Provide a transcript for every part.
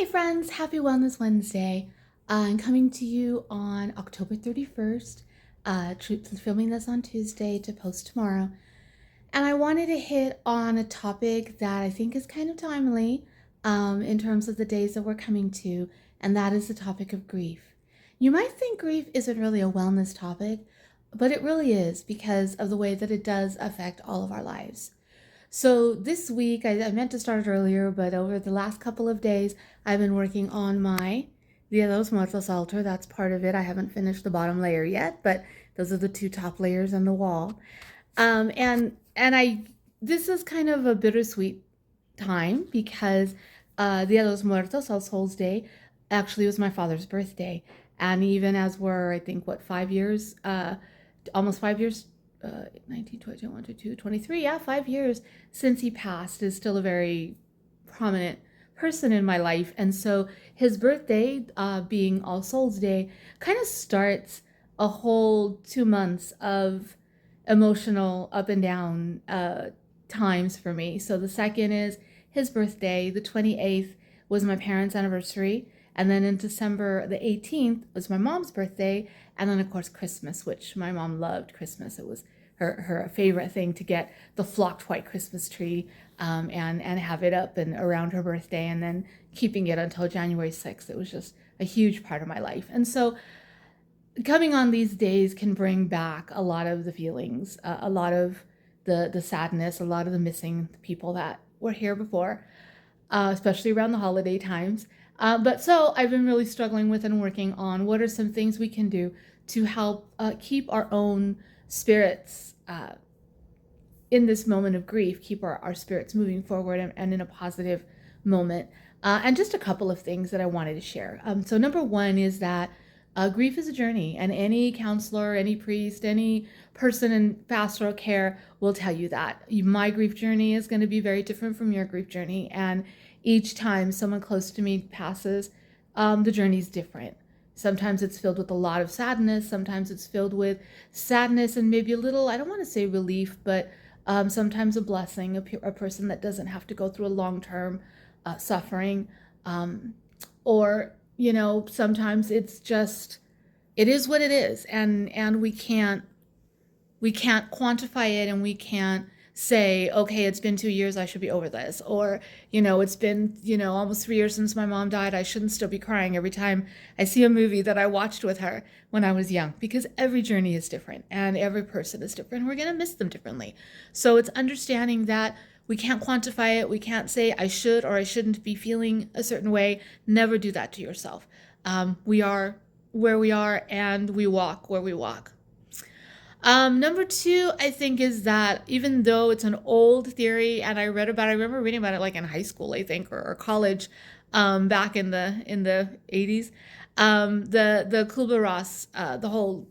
Hey friends, happy Wellness Wednesday. I'm coming to you on October 31st. Filming this on Tuesday to post tomorrow. And I wanted to hit on a topic that I think is kind of timely in terms of the days that we're coming to, and that is the topic of grief. You might think grief isn't really a wellness topic, but it really is because of the way that it does affect all of our lives. So this week, I meant to start earlier, but over the last couple of days, I've been working on my Dia de los Muertos altar. That's part of it. I haven't finished the bottom layer yet, but those are the two top layers on the wall. And this is kind of a bittersweet time because Dia de los Muertos, All Souls Day, actually was my father's birthday. And even as we're, I think, what, 5 years, almost 5 years 19, 20, 21, 22, 23, yeah, 5 years since he passed is still a very prominent person in my life. And so his birthday, being All Souls Day, kind of starts a whole 2 months of emotional up and down times for me. So the second is his birthday, the 28th was my parents' anniversary. And then in December the 18th was my mom's birthday. And then, of course, Christmas, which my mom loved Christmas. It was her favorite thing to get the flocked white Christmas tree and have it up and around her birthday and then keeping it until January 6th. It was just a huge part of my life. And so coming on these days can bring back a lot of the feelings, a lot of the sadness, a lot of the missing people that were here before, especially around the holiday times. But so I've been really struggling with and working on what are some things we can do to help keep our own spirits in this moment of grief, keep our spirits moving forward and in a positive moment. And just a couple of things that I wanted to share. So number one is that grief is a journey, and any counselor, any priest, any person in pastoral care will tell you that. My grief journey is going to be very different from your grief journey, and each time someone close to me passes, the journey is different. Sometimes it's filled with a lot of sadness. Sometimes it's filled with sadness and maybe a little, I don't want to say relief, but sometimes a blessing, a person that doesn't have to go through a long-term suffering. Or, sometimes it's just, it is what it is. And we can't quantify it, and we can't say, okay, it's been 2 years, I should be over this. Or, it's been, almost 3 years since my mom died. I shouldn't still be crying every time I see a movie that I watched with her when I was young, because every journey is different and every person is different. We're going to miss them differently. So it's understanding that we can't quantify it. We can't say I should or I shouldn't be feeling a certain way. Never do that to yourself. We are where we are, and we walk where we walk. Number two, I think, is that even though it's an old theory, and I remember reading about it like in high school, I think, or college, back in the 80s, the Kubler-Ross, the whole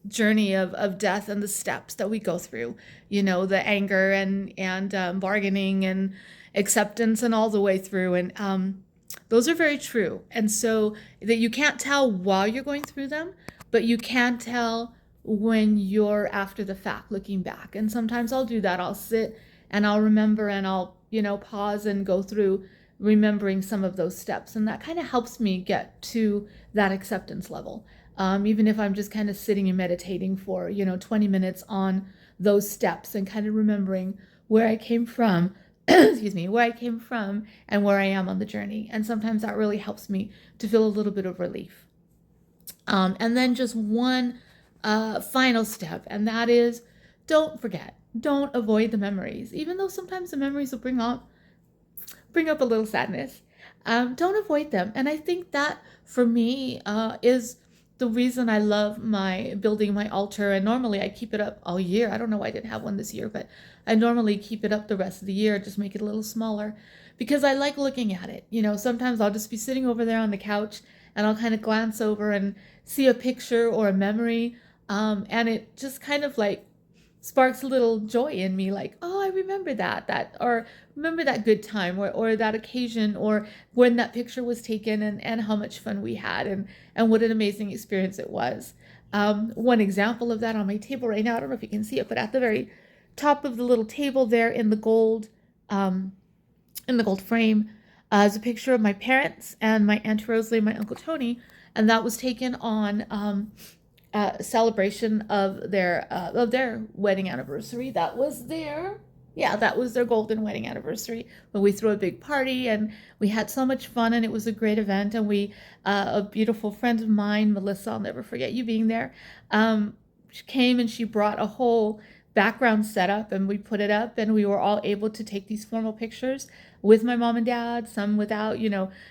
journey of death and the steps that we go through, the anger and bargaining and acceptance and all the way through, and those are very true. And so that you can't tell while you're going through them, but you can tell when you're after the fact looking back. And sometimes I'll do that. I'll sit and I'll remember, and I'll pause and go through remembering some of those steps, and that kind of helps me get to that acceptance level. Even if I'm just kind of sitting and meditating for 20 minutes on those steps and kind of remembering where I came from excuse me, where I came from and where I am on the journey. And sometimes that really helps me to feel a little bit of relief. And then just one final step, and that is, don't forget. Don't avoid the memories, even though sometimes the memories will bring up a little sadness. Don't avoid them. And I think that for me is the reason I love building my altar. And normally I keep it up all year. I don't know why I didn't have one this year, but I normally keep it up the rest of the year, just make it a little smaller, because I like looking at it. Sometimes I'll just be sitting over there on the couch, and I'll kind of glance over and see a picture or a memory, and it just kind of like sparks a little joy in me, like, oh, I remember that, or remember that good time, or that occasion, or when that picture was taken, and how much fun we had, and what an amazing experience it was. One example of that on my table right now, I don't know if you can see it, but at the very top of the little table there in the gold frame, It's a picture of my parents and my Aunt Rosalie and my Uncle Tony, and that was taken on celebration of their wedding anniversary. That was their golden wedding anniversary, when we threw a big party and we had so much fun, and it was a great event. And a beautiful friend of mine, Melissa, I'll never forget you being there. She came and she brought a whole background setup, and we put it up, and we were all able to take these formal pictures with my mom and dad, some without,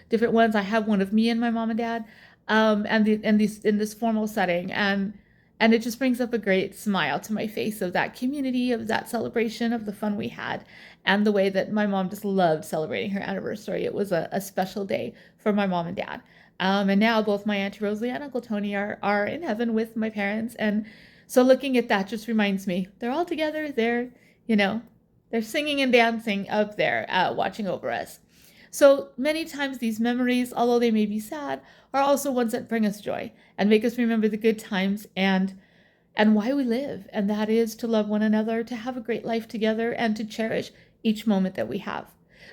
different ones. I have one of me and my mom and dad, in this formal setting, and it just brings up a great smile to my face, of that community, of that celebration, of the fun we had, and the way that my mom just loved celebrating her anniversary. It was a special day for my mom and dad. And now both my Auntie Rosalie and Uncle Tony are in heaven with my parents. And so looking at that just reminds me, they're all together. They're singing and dancing up there, watching over us. So many times these memories, although they may be sad, are also ones that bring us joy and make us remember the good times and why we live. And that is to love one another, to have a great life together, and to cherish each moment that we have.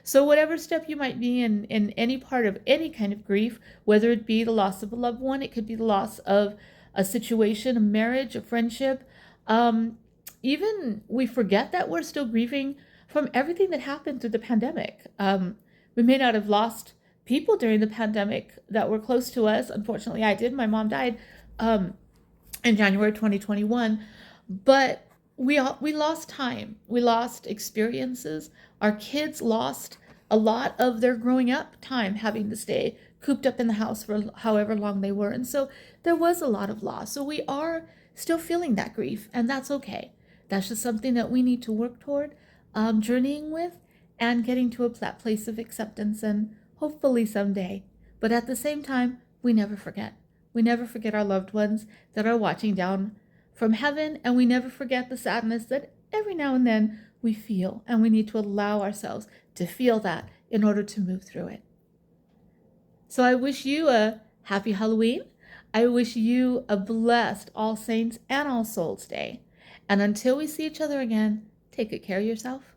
So whatever step you might be in any part of any kind of grief, whether it be the loss of a loved one, it could be the loss of a situation, a marriage, a friendship, even we forget that we're still grieving from everything that happened through the pandemic. We may not have lost people during the pandemic that were close to us. Unfortunately, I did. My mom died in January 2021, but we lost time. We lost experiences. Our kids lost a lot of their growing up time, having to stay cooped up in the house for however long they were. And so there was a lot of loss. So we are still feeling that grief, and that's okay. That's just something that we need to work toward, journeying with, and getting to that place of acceptance, and hopefully someday. But at the same time, we never forget. We never forget our loved ones that are watching down from heaven, and we never forget the sadness that every now and then we feel, and we need to allow ourselves to feel that in order to move through it. So I wish you a happy Halloween. I wish you a blessed All Saints and All Souls Day. And until we see each other again, take good care of yourself.